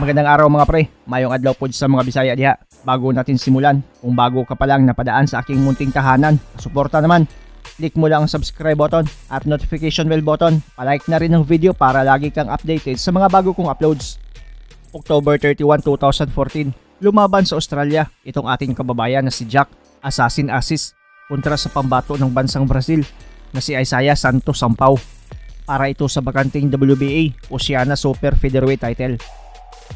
Magandang araw mga pre, mayong adlaw po sa mga Bisaya diha. Bago natin simulan, kung bago ka pa lang napadaan sa aking munting tahanan, suporta naman. Click mo lang ang subscribe button at notification bell button. Palike na rin ang video para lagi kang updated sa mga bago kong uploads. October 31, 2014, lumaban sa Australia itong ating kababayan na si Jack Assassin Assis kontra sa pambato ng bansang Brazil na si Isaiah Santos Sampaw para ito sa bakanting WBA Oceania Super Featherweight title.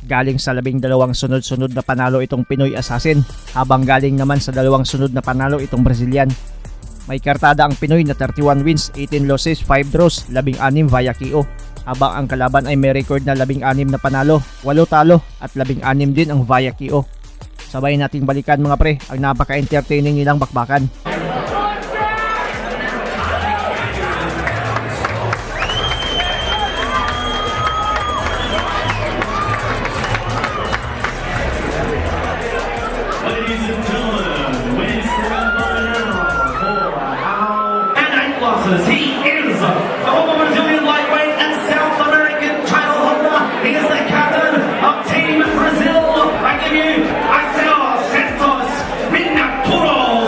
Galing sa 12 sunod-sunod na panalo itong Pinoy Assassin, habang galing naman sa 2 sunod na panalo itong Brazilian. May kartada ang Pinoy na 31 wins, 18 losses, 5 draws, 16 via KO, habang ang kalaban ay may record na 16 na panalo, 8 talo at 16 din ang via KO. Sabay nating balikan mga pre ang napaka-entertaining nilang bakbakan. He is the former Brazilian lightweight and South American title holder. He is the captain of Team Brazil. I give you Isaiah Santos Sampaw.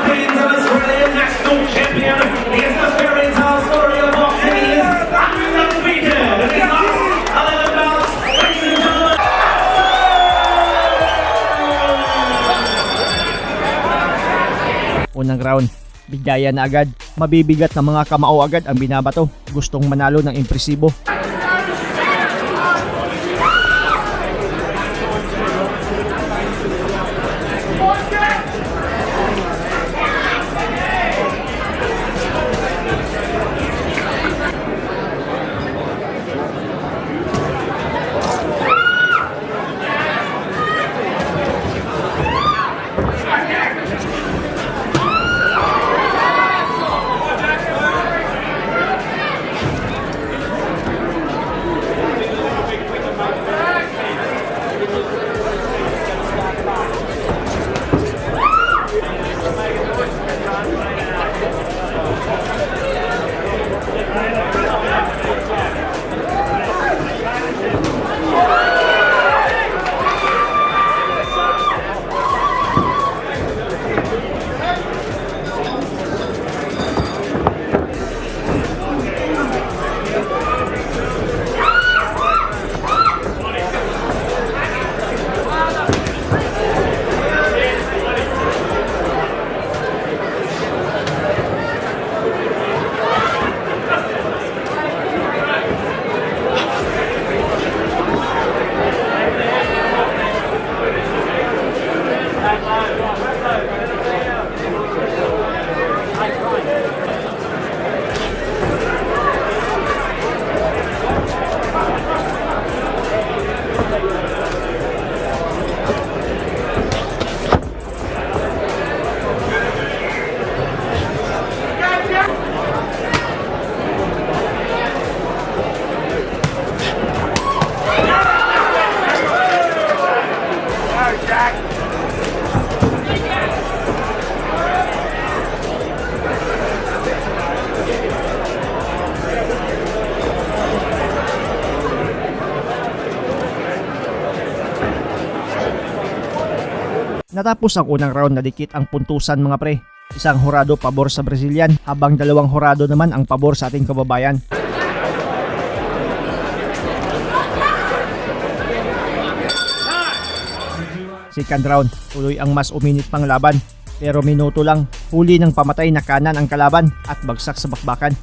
Philippines and Australian national champion. He is the fairy tale story of boxing. He is undefeated in his last 11 bouts. Ladies and gentlemen. Unang round, bigaya na agad, mabibigat na mga kamao agad ang binabato, gustong manalo ng impresibo. Natapos ang unang round na dikit ang puntusan mga pre. Isang hurado pabor sa Brazilian habang 2 hurado naman ang pabor sa ating kababayan. Second round, tuloy ang mas uminit pang laban. Pero minuto lang, huli ng pamatay na kanan ang kalaban at bagsak sa bakbakan.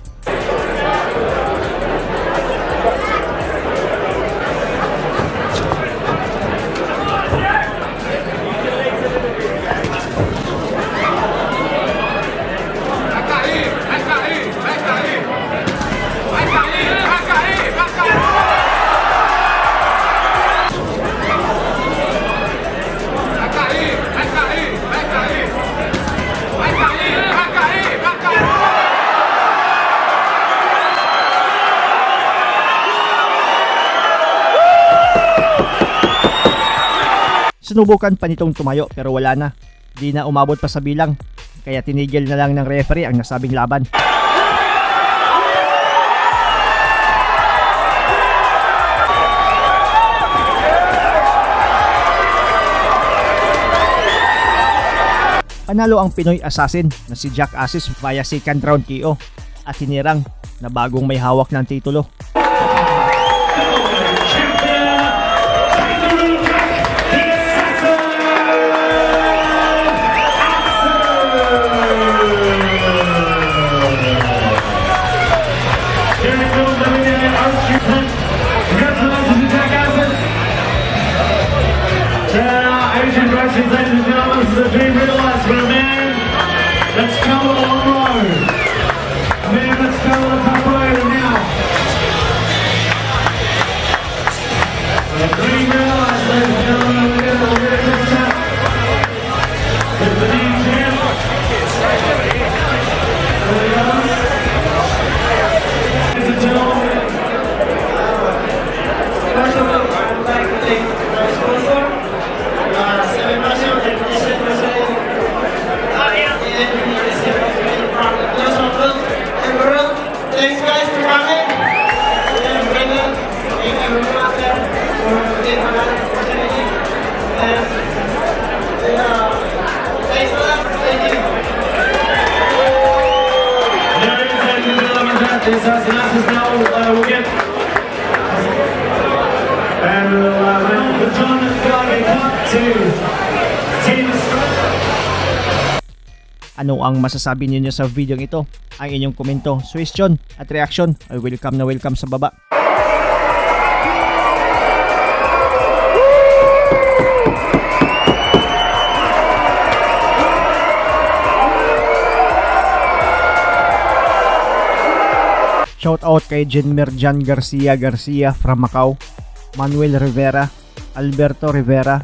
Sinubukan pa nitong tumayo pero wala na. Di na umabot pa sa bilang. Kaya tinigil na lang ng referee ang nasabing laban. Panalo ang Pinoy Assassin na si Jack Asis via second round KO at hinirang na bagong may hawak ng titulo. Asian Russians, ladies and gentlemen, this is a dream realized for a man that's come a long road. A man that's come a tough road, and now a dream realized, ladies and gentlemen, we're going to catch up with the new champ. There he goes. Ladies and gentlemen, First of all, I would like to thank my sponsor, Seven Russian and Christian Russian, and world. Thanks guys for coming. And Brendan, thank you very much for giving me that opportunity. And thanks a lot. Thank you. ladies and gentlemen, that is as last now we'll get. And the John Garvey Cup to Team Ano ang masasabi niyo sa video ito? Ang inyong komento, suggestion at reaction ay welcome na welcome sa baba. Shout out kay Jenmerjan Garcia from Macau, Manuel Rivera, Alberto Rivera,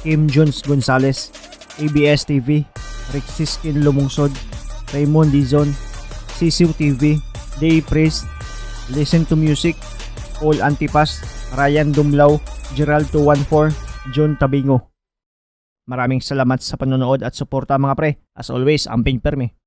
Kim Jones Gonzalez, ABS TV, Rexiskin Lumungsod, Raymond Dizon, Sisiw TV, Day Priest, Listen to Music, Paul Antipas, Ryan Dumlaw, Gerald 214, John Tabingo. Maraming salamat sa panonood at suporta mga pre. As always, amping perme.